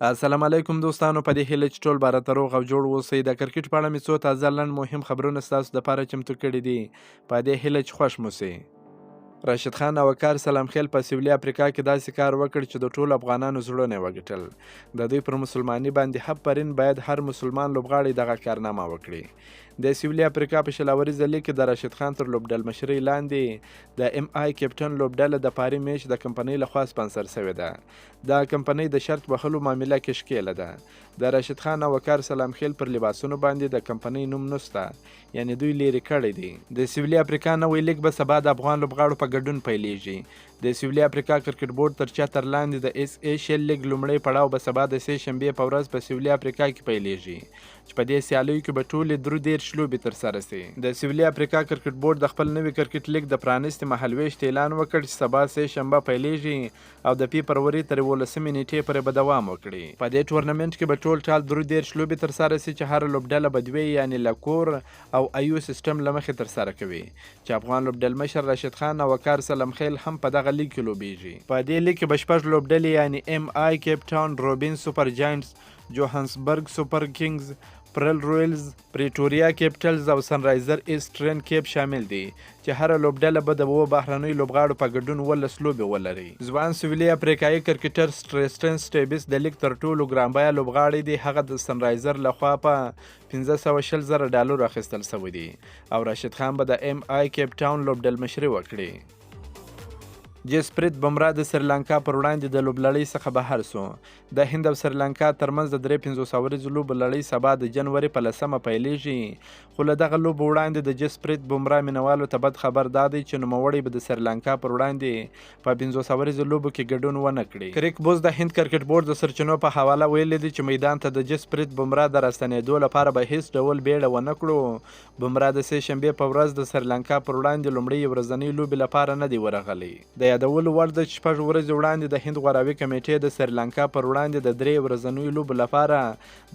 السلام علیکم دوستانو، په دې هیله چې ټول به راته روغ او جوړ اوسئ. د کرکټ په اړه مې څو تازه لنډ مهم خبرونه ستاسو دپاره چمتو کړي دي. په دې هیله چې خوښ مو سي. راشد خان او وقار سلامخیل په سویلي افریقا کې داسې کار وکړ چې د ټولو افغانانو زړونه یې وګټل. د دوی پر مسلماني باندې حب پرین باید هر مسلمان لوبغاړی دغه کارنامه وکړي. د سویلي افریقا په شلاوري ځلي کې د راشد خان تر لوبډل مشرۍ لاندې د ام آی کیپټن لوبډله د پاري میچ د کمپنۍ لخوا سپانسر شوې ده. د کمپنۍ د شرط وهلو معامله کې ښکېله ده. د راشد خان او وقار سلامخیل پر لباسونو باندې د کمپنۍ نوم نشته، یعنی دوی لرې کړی دی. د سویلي افریقا نوی لیګ به سبا د افغان لوبغاړو په ګډون پیلیږي. د سویلي افریقا کرکټ بورډ تر چتر لاندې د اس ایشل لیګ لومړی پړاو به سبا د سې شنبې په ورځ په سویلي افریقا کې پیلیږي، چې په دې سیالیو کې به ټولې 33 لوبې ترسره سي. د سویلي افریقا کرکټ بورډ د خپل نوي کرکټ لیګ د پرانیستې مهالویشت اعلان وکړ چې سبا سې شنبه پیلیږي او د فبروري تر 18 نیټې پورې به دوام وکړي. په دې ټورنمنټ کې به ټول 33 لوبې ترسره سي چې هر لوبډله به دوی یعنی لکور او ایو سیستم له مخې ترسره کوي، چې افغان لوبډل مشر راشد خان او وقار سلامخیل هم په دغه لیګ کې لوبیږي. په دې لیګ کې به شپږ لوبډلې یعنی ام آی کیپ ټاون روبین سوپر جاینټس، جوهانسبرګ سوپر کینګز، پرل رویلز، پریټوریا کیپټلز او سنرایزر ایسټرن کیپ شامل دي، چې هر لوبډله به د بهرنیو لوبغاړو په ګډون 18 لوبې ولري. ځوان سویلي افریقایي کرکټر سټریسټن سټیبس د لیګ تر ټولو ګرانبیه لوبغاړی دی. هغه د سنرایزر لخوا په $520,000 اخیستل شوی دی او راشد خان به د ام آی کیپ ټاون لوبډل مشري وکړي. جسپریت بمرا د سریلانکا پر وړاندې د لوبلړۍ څخه بهر سو. د هند او سریلانکا ترمنځ د 53 ورځو لوبو لړۍ سبا د جنوري په 10 پیلیږي، خو له دغه لوبو وړاندې د جسپریت بمرا مینوالو ته بد خبر دا دی چې نوموړی به د سریلانکا پر وړاندې په 50 ورځو لوبو کې ګډون ونه کړي. کریک بوز د هند کرکټ بورډ د سرچینو په حواله ویلي دی چې میدان ته د جسپریت بمرا د راستنېدو لپاره به هیڅ ډول بیړه ونه کړو. بمرا د سې شنبې په ورځ د سریلانکا پر وړاندې لومړۍ ورځنۍ لوبې لپاره نه دی ورغلی. د یادولو وړ ده چې 6 ورځې وړاندې د هند غوراوي کمیټې د سریلانکا پر وړاندې د 3 ورځنیو لوبو لپاره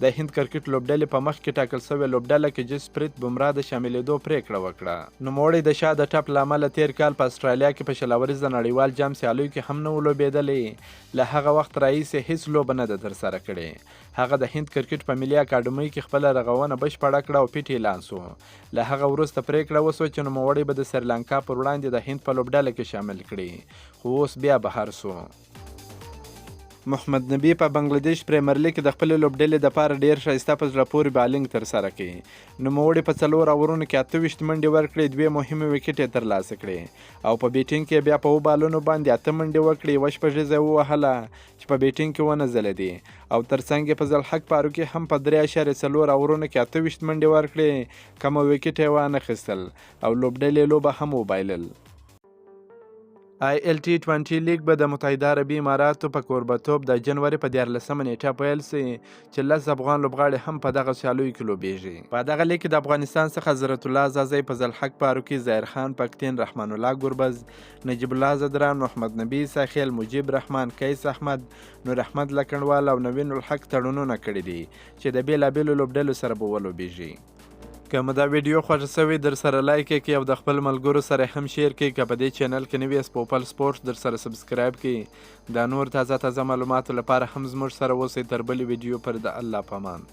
د هند کرکټ لوبډلې په مخ کې ټاکل شوې لوبډله کې جسپریت بمرا د شاملېدو پریکړه وکړه. نوموړی د شا د ټپ له امله تیر کال په استرالیا کې په شلاوريز نړیوال جام سیالیو کې هم نه و لوبېدلی. له هغه وخت راهیسې هیڅ لوبه نه ده ترسره کړې. هغه د هند کرکټ په ملي اکاډمۍ کې خپله رغونه بشپړه کړه او پیټ اعلان سو. له هغه وروسته پریکړه وسوه چې نوموړی به د سریلانکا پر وړاندې د هند په لوبډله کې شامل کړي، خو اوس بیا بهر سو. محمد نبی په بنگلاديش پریمیر لیګ کې د خپل لوبډلې لپاره ډیر ښایسته په زړه پورې بالینګ ترسره کړي. نوموړي په 4 اورونو کې 28 منډې ورکړې، 2 مهمې وکټې یې ترلاسه کړې او په بیټینګ کې بیا په 2 بالونو باندې 8 منډې وکړې، 1 شپږیزه یې ووهله چې په بیټینګ کې ونه ځلېدې او ترڅنګ یې په ذوالحق فاروقي هم په 3.4 اورونو کې 28 منډې ورکړې، کمه وکټ یې وانخیستل او لوبډلې لوبه هم وبایلل. ILT20 لیګ به د متحده عربي اماراتو په کوربتوب د جنوري په 14 نیټه پیل سي، چې 10 افغان لوبغاړي هم په دغه سیالیو کې لوبیږي. په دغه لیګ کې د افغانستان څخه حضرت الله زازی په ذوالحق فاروقي، ظاهر خان پکتین، رحمان الله ګربز، نجیب الله زدران، محمد نبی ساخیل، مجیب رحمان، کیس احمد، نور احمد لکنډوال او نوین الحق تړونونه کړي دي چې د بیلابیلو لوبډلو سره به ولوبیږي. که مو دا ویډیو خوښ شوی در سره لایک کړئ او د خپل ملګرو سره هم شیر کړئ. که په دې چینل کې نوی یاست پوپل سپورټس در سره سبسکرایب کړئ. دا نور تازه معلوماتو لپاره هم زموږ سره اوسئ. تر بلې ویډیو پر د الله پامان.